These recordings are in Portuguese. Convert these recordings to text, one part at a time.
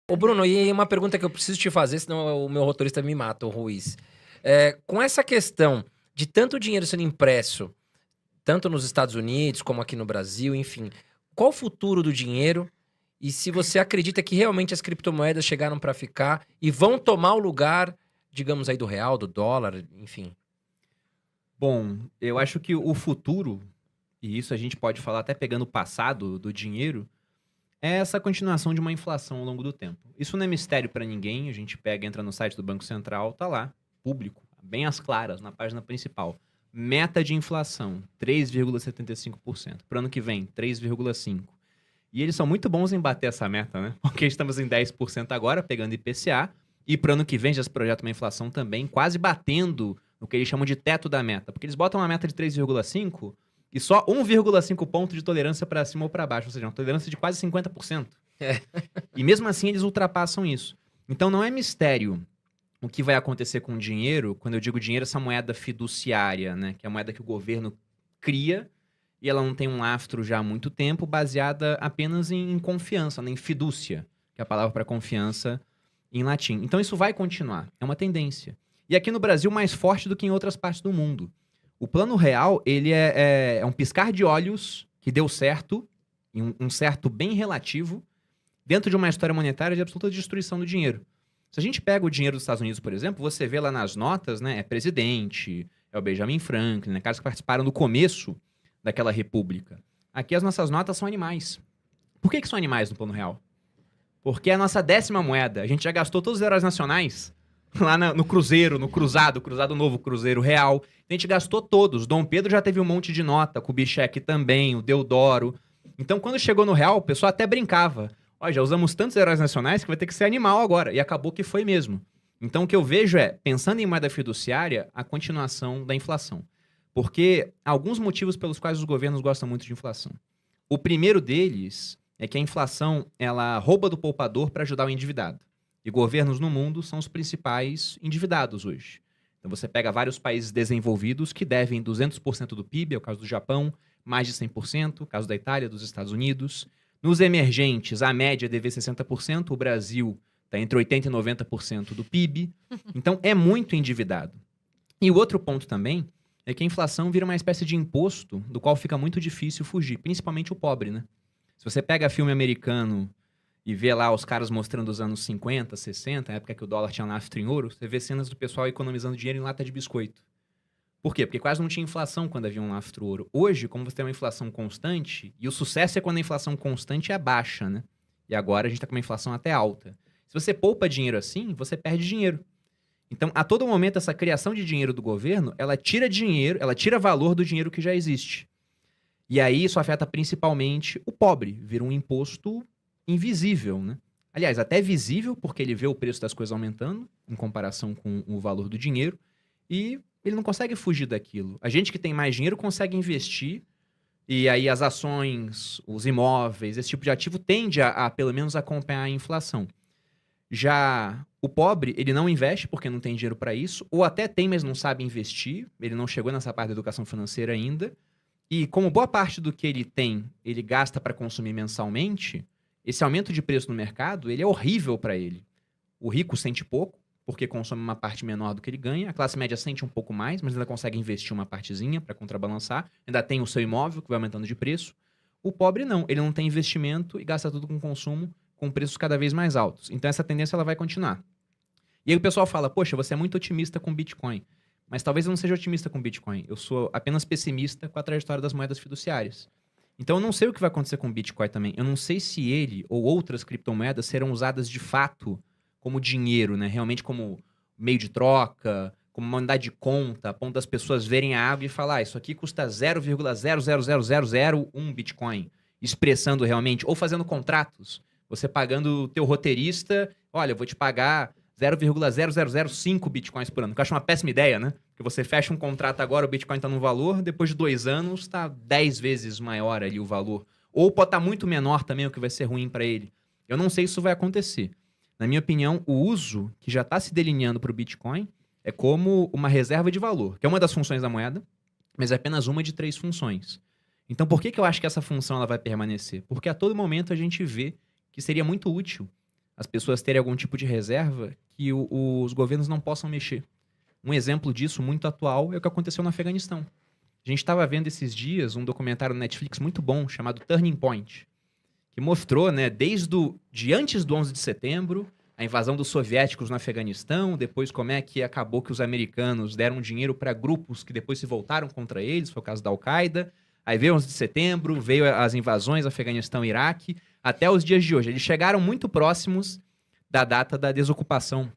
Ô, Bruno, e uma pergunta que eu preciso te fazer, senão o meu roteirista me mata, o Ruiz. Com essa questão de tanto dinheiro sendo impresso, tanto nos Estados Unidos como aqui no Brasil, enfim, qual o futuro do dinheiro? E se você acredita que realmente as criptomoedas chegaram para ficar e vão tomar o lugar, digamos aí, do real, do dólar, enfim. Bom, eu acho que o futuro, e isso a gente pode falar até pegando o passado do dinheiro, é essa continuação de uma inflação ao longo do tempo. Isso não é mistério para ninguém, a gente pega, entra no site do Banco Central, tá lá, público, bem às claras, na página principal. Meta de inflação, 3,75%. Para o ano que vem, 3,5%. E eles são muito bons em bater essa meta, né? Porque estamos em 10% agora, pegando IPCA, e para o ano que vem já se projeta uma inflação também, quase batendo no que eles chamam de teto da meta. Porque eles botam uma meta de 3,5% e só 1,5 ponto de tolerância para cima ou para baixo, ou seja, uma tolerância de quase 50%. É. E mesmo assim eles ultrapassam isso. Então não é mistério o que vai acontecer com o dinheiro, quando eu digo dinheiro, essa moeda fiduciária, né? Que é a moeda que o governo cria e ela não tem um lastro já há muito tempo, baseada apenas em confiança, né? Em fidúcia, que é a palavra para confiança em latim. Então isso vai continuar, é uma tendência. E aqui no Brasil mais forte do que em outras partes do mundo. O Plano Real, ele é um piscar de olhos que deu certo, e um certo bem relativo, dentro de uma história monetária de absoluta destruição do dinheiro. Se a gente pega o dinheiro dos Estados Unidos, por exemplo, você vê lá nas notas, né, é presidente, é o Benjamin Franklin, né, caras que participaram do começo daquela república. Aqui as nossas notas são animais. Por que são animais no Plano Real? Porque é a nossa 10ª moeda. A gente já gastou todos os heróis nacionais lá no Cruzeiro, no Cruzado Novo, Cruzeiro Real. A gente gastou todos. Dom Pedro já teve um monte de nota, Kubitschek também, o Deodoro. Então, quando chegou no Real, o pessoal até brincava. Ó, já usamos tantos heróis nacionais que vai ter que ser animal agora. E acabou que foi mesmo. Então, o que eu vejo é, pensando em moeda fiduciária, a continuação da inflação. Porque há alguns motivos pelos quais os governos gostam muito de inflação. O primeiro deles é que a inflação ela rouba do poupador para ajudar o endividado. E governos no mundo são os principais endividados hoje. Então você pega vários países desenvolvidos que devem 200% do PIB, é o caso do Japão, mais de 100%, caso da Itália, dos Estados Unidos. Nos emergentes, a média é dever 60%, o Brasil está entre 80% e 90% do PIB. Então é muito endividado. E o outro ponto também é que a inflação vira uma espécie de imposto do qual fica muito difícil fugir, principalmente o pobre, né? Se você pega filme americano e vê lá os caras mostrando os anos 50, 60, a época que o dólar tinha lastro em ouro, você vê cenas do pessoal economizando dinheiro em lata de biscoito. Por quê? Porque quase não tinha inflação quando havia um lastro ouro. Hoje, como você tem uma inflação constante, e o sucesso é quando a inflação constante é baixa, né? E agora a gente está com uma inflação até alta. Se você poupa dinheiro assim, você perde dinheiro. Então, a todo momento, essa criação de dinheiro do governo, ela tira dinheiro, ela tira valor do dinheiro que já existe. E aí isso afeta principalmente o pobre, vira um imposto invisível, né? Aliás, até visível, porque ele vê o preço das coisas aumentando em comparação com o valor do dinheiro e ele não consegue fugir daquilo. A gente que tem mais dinheiro consegue investir e aí as ações, os imóveis, esse tipo de ativo tende a pelo menos acompanhar a inflação. Já o pobre, ele não investe porque não tem dinheiro para isso, ou até tem, mas não sabe investir, ele não chegou nessa parte da educação financeira ainda. E como boa parte do que ele tem, ele gasta para consumir mensalmente, esse aumento de preço no mercado, ele é horrível para ele. O rico sente pouco, porque consome uma parte menor do que ele ganha. A classe média sente um pouco mais, mas ainda consegue investir uma partezinha para contrabalançar. Ainda tem o seu imóvel, que vai aumentando de preço. O pobre não, ele não tem investimento e gasta tudo com consumo, com preços cada vez mais altos. Então essa tendência ela vai continuar. E aí o pessoal fala, poxa, você é muito otimista com Bitcoin. Mas talvez eu não seja otimista com Bitcoin. Eu sou apenas pessimista com a trajetória das moedas fiduciárias. Então eu não sei o que vai acontecer com o Bitcoin também. Eu não sei se ele ou outras criptomoedas serão usadas de fato como dinheiro, né? Realmente como meio de troca, como uma unidade de conta, a ponto das pessoas verem a água e falar, isso aqui custa 0,00001 Bitcoin. Expressando realmente, ou fazendo contratos. Você pagando o teu roteirista, olha, eu vou te pagar 0,0005 bitcoins por ano. Que eu acho uma péssima ideia, né? Porque você fecha um contrato agora, o Bitcoin está num valor, depois de 2 anos está 10 vezes maior ali o valor. Ou pode estar muito menor também, o que vai ser ruim para ele. Eu não sei se isso vai acontecer. Na minha opinião, o uso que já está se delineando para o Bitcoin é como uma reserva de valor, que é uma das funções da moeda, mas é apenas uma de 3 funções. Então, por que eu acho que essa função ela vai permanecer? Porque a todo momento a gente vê que seria muito útil as pessoas terem algum tipo de reserva que os governos não possam mexer. Um exemplo disso muito atual é o que aconteceu no Afeganistão. A gente estava vendo esses dias um documentário no Netflix muito bom chamado Turning Point, que mostrou, né, de antes do 11 de setembro, a invasão dos soviéticos no Afeganistão, depois como é que acabou que os americanos deram dinheiro para grupos que depois se voltaram contra eles, foi o caso da Al-Qaeda. Aí veio 11 de setembro, veio as invasões Afeganistão e Iraque, até os dias de hoje. Eles chegaram muito próximos da data da desocupação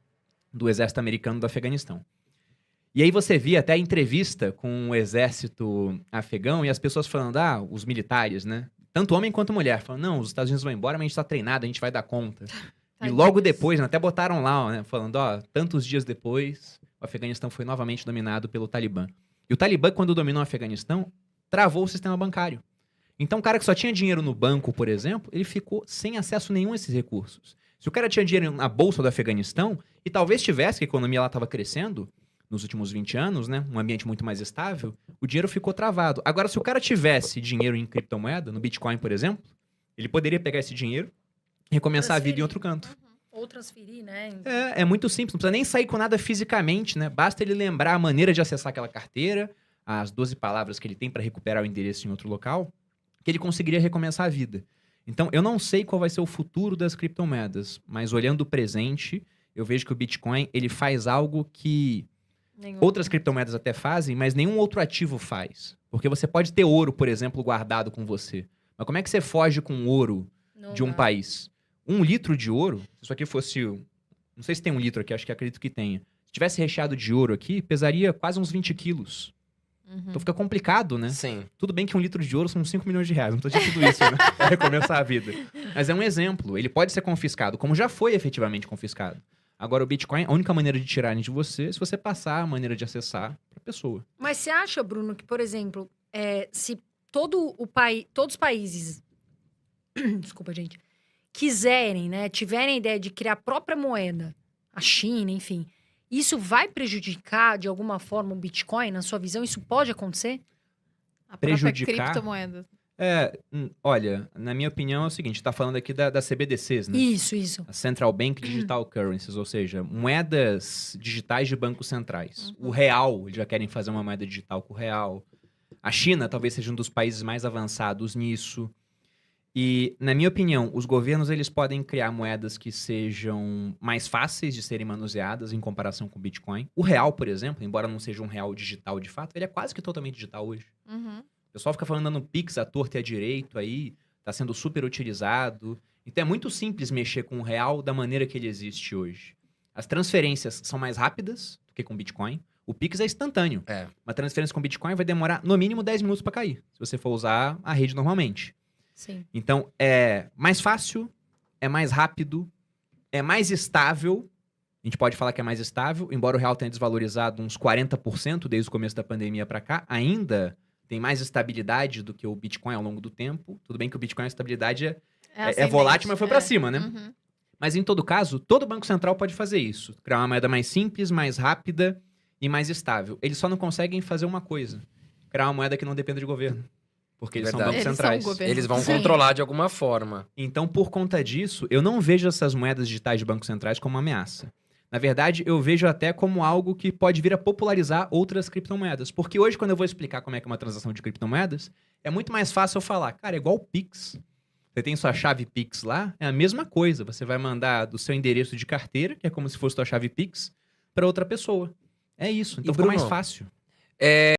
do exército americano do Afeganistão. E aí você via até a entrevista com o exército afegão e as pessoas falando, os militares, né? Tanto homem quanto mulher, falando, não, os Estados Unidos vão embora, mas a gente tá treinado, a gente vai dar conta. E logo depois, né, até botaram lá, né, falando, tantos dias depois, o Afeganistão foi novamente dominado pelo Talibã. E o Talibã, quando dominou o Afeganistão, travou o sistema bancário. Então, o cara que só tinha dinheiro no banco, por exemplo, ele ficou sem acesso nenhum a esses recursos. Se o cara tinha dinheiro na bolsa do Afeganistão, e talvez tivesse, que a economia lá estava crescendo, nos últimos 20 anos, né, um ambiente muito mais estável, o dinheiro ficou travado. Agora, se o cara tivesse dinheiro em criptomoeda, no Bitcoin, por exemplo, ele poderia pegar esse dinheiro e recomeçar a vida em outro canto. Ou transferir, né? É muito simples, não precisa nem sair com nada fisicamente, né? Basta ele lembrar a maneira de acessar aquela carteira, as 12 palavras que ele tem para recuperar o endereço em outro local, que ele conseguiria recomeçar a vida. Então, eu não sei qual vai ser o futuro das criptomoedas, mas olhando o presente, eu vejo que o Bitcoin, ele faz algo que outras criptomoedas até fazem, mas nenhum outro ativo faz. Porque você pode ter ouro, por exemplo, guardado com você. Mas como é que você foge com ouro de um país? 1 litro de ouro, se isso aqui fosse... Não sei se tem 1 litro aqui, acho que acredito que tenha. Se tivesse recheado de ouro aqui, pesaria quase uns 20 quilos. Então fica complicado, né? Sim. Tudo bem que 1 litro de ouro são 5 milhões de reais. Não tô dizendo tudo isso, né? Pra recomeçar a vida. Mas é um exemplo. Ele pode ser confiscado, como já foi efetivamente confiscado. Agora, o Bitcoin, a única maneira de tirarem de você é se você passar a maneira de acessar pra pessoa. Mas você acha, Bruno, que, por exemplo, se todos os países, desculpa, gente, quiserem, né, tiverem a ideia de criar a própria moeda, a China, enfim, isso vai prejudicar, de alguma forma, o Bitcoin? Na sua visão, isso pode acontecer? A Prejudicar? própria criptomoeda. Olha, na minha opinião é o seguinte, tá falando aqui da CBDCs, né? Isso. A Central Bank Digital Currencies, ou seja, moedas digitais de bancos centrais. O real, eles já querem fazer uma moeda digital com o real. A China talvez seja um dos países mais avançados nisso. E, na minha opinião, os governos eles podem criar moedas que sejam mais fáceis de serem manuseadas em comparação com o Bitcoin. O real, por exemplo, embora não seja um real digital de fato, ele é quase que totalmente digital hoje. O pessoal fica falando dando Pix à torta e à direito aí, tá sendo super utilizado. Então é muito simples mexer com o real da maneira que ele existe hoje. As transferências são mais rápidas do que com Bitcoin. O Pix é instantâneo. Uma transferência com Bitcoin vai demorar no mínimo 10 minutos para cair, se você for usar a rede normalmente. Sim. Então é mais fácil, é mais rápido, é mais estável. A gente pode falar que é mais estável, embora o real tenha desvalorizado uns 40% desde o começo da pandemia para cá, ainda tem mais estabilidade do que o Bitcoin ao longo do tempo. Tudo bem que o Bitcoin, a estabilidade é volátil, mas foi para cima, né? Mas, em todo caso, todo banco central pode fazer isso. Criar uma moeda mais simples, mais rápida e mais estável. Eles só não conseguem fazer uma coisa. Criar uma moeda que não dependa de governo. Porque eles são bancos centrais. Eles vão controlar de alguma forma. Então, por conta disso, eu não vejo essas moedas digitais de bancos centrais como uma ameaça. Na verdade, eu vejo até como algo que pode vir a popularizar outras criptomoedas. Porque hoje, quando eu vou explicar como é que é uma transação de criptomoedas, é muito mais fácil eu falar, cara, é igual o Pix. Você tem sua chave Pix lá, é a mesma coisa. Você vai mandar do seu endereço de carteira, que é como se fosse sua chave Pix, para outra pessoa. É isso. Então fica mais fácil.